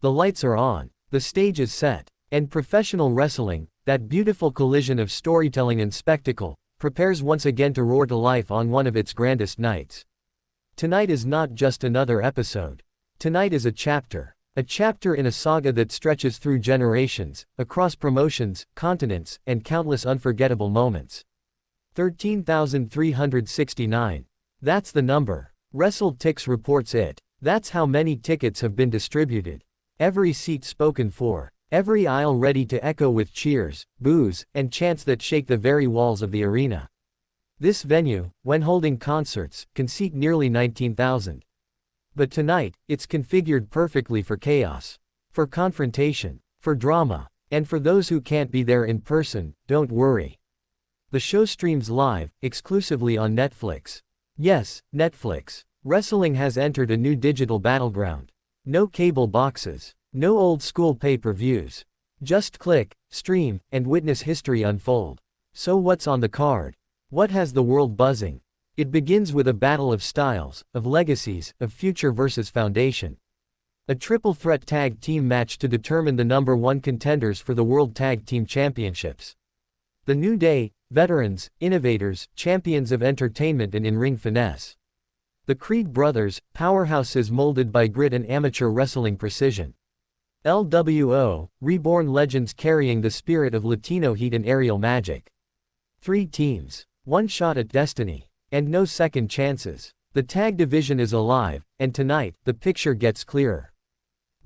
The lights are on, the stage is set, and professional wrestling, that beautiful collision of storytelling and spectacle, prepares once again to roar to life on one of its grandest nights. Tonight is not just another episode. Tonight is a chapter in a saga that stretches through generations, across promotions, continents, and countless unforgettable moments. 13,369. That's the number. WrestleTix reports it. That's how many tickets have been distributed. Every seat spoken for. Every aisle ready to echo with cheers, boos, and chants that shake the very walls of the arena. This venue, when holding concerts, can seat nearly 19,000. But tonight, it's configured perfectly for chaos, for confrontation, for drama, and for those who can't be there in person, don't worry. The show streams live, exclusively on Netflix. Yes, Netflix. Wrestling has entered a new digital battleground. No cable boxes. No old-school pay-per-views. Just click, stream, and witness history unfold. So what's on the card? What has the world buzzing? It begins with a battle of styles, of legacies, of future versus foundation. A triple-threat tag team match to determine the #1 contenders for the World Tag Team Championships. The New Day, veterans, innovators, champions of entertainment and in-ring finesse. The Creed brothers, powerhouses molded by grit and amateur wrestling precision. LWO, reborn legends carrying the spirit of Latino heat and aerial magic. 3 teams, 1 shot at destiny, and no second chances. The tag division is alive, and tonight, the picture gets clearer.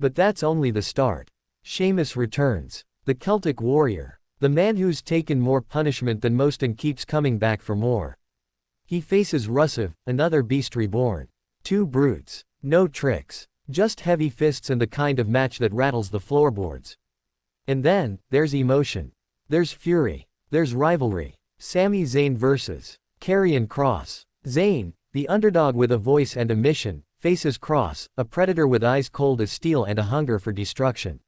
But that's only the start. Sheamus returns. The Celtic warrior. The man who's taken more punishment than most and keeps coming back for more. He faces Rusev, another beast reborn. 2 brutes. No tricks. Just heavy fists and the kind of match that rattles the floorboards. And then, there's emotion. There's fury. There's rivalry. Sami Zayn vs. Karrion Kross. Zayn, the underdog with a voice and a mission, faces Kross, a predator with eyes cold as steel and a hunger for destruction.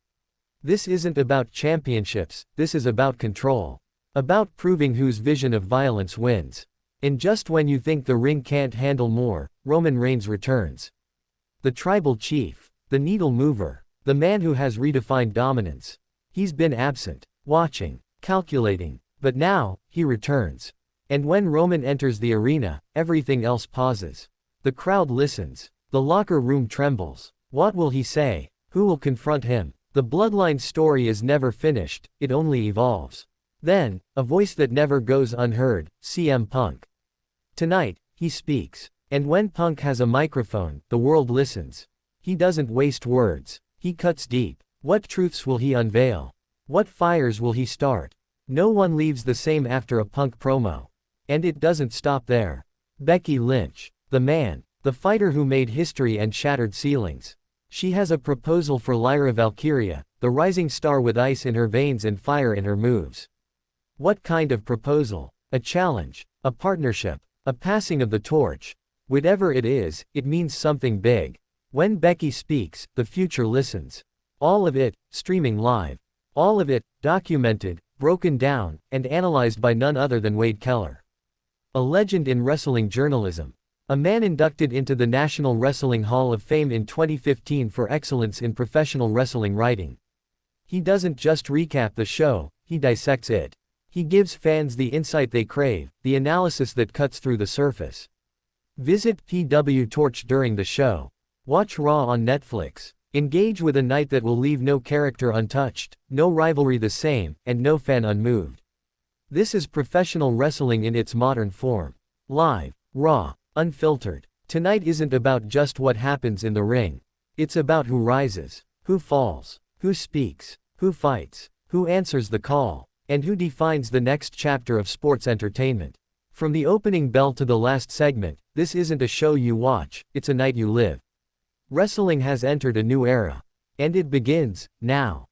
This isn't about championships, this is about control. About proving whose vision of violence wins. And just when you think the ring can't handle more, Roman Reigns returns. The tribal chief, the needle mover, the man who has redefined dominance. He's been absent, watching, calculating, but now, he returns. And when Roman enters the arena, everything else pauses. The crowd listens. The locker room trembles. What will he say? Who will confront him? The bloodline story is never finished, it only evolves. Then, a voice that never goes unheard, CM Punk. Tonight, he speaks. And when Punk has a microphone, the world listens. He doesn't waste words. He cuts deep. What truths will he unveil? What fires will he start? No one leaves the same after a Punk promo. And it doesn't stop there. Becky Lynch. The man. The fighter who made history and shattered ceilings. She has a proposal for Lyra Valkyria, the rising star with ice in her veins and fire in her moves. What kind of proposal? A challenge? A partnership? A passing of the torch? Whatever it is, it means something big. When Becky speaks, the future listens. All of it, streaming live. All of it, documented, broken down, and analyzed by none other than Wade Keller. A legend in wrestling journalism. A man inducted into the National Wrestling Hall of Fame in 2015 for excellence in professional wrestling writing. He doesn't just recap the show, he dissects it. He gives fans the insight they crave, the analysis that cuts through the surface. Visit PWTorch during the show. Watch Raw on Netflix. Engage with a night that will leave no character untouched, no rivalry the same, and no fan unmoved. This is professional wrestling in its modern form. Live, raw, unfiltered. Tonight isn't about just what happens in the ring. It's about who rises, who falls, who speaks, who fights, who answers the call, and who defines the next chapter of sports entertainment. From the opening bell to the last segment, this isn't a show you watch, it's a night you live. Wrestling has entered a new era. And it begins, now.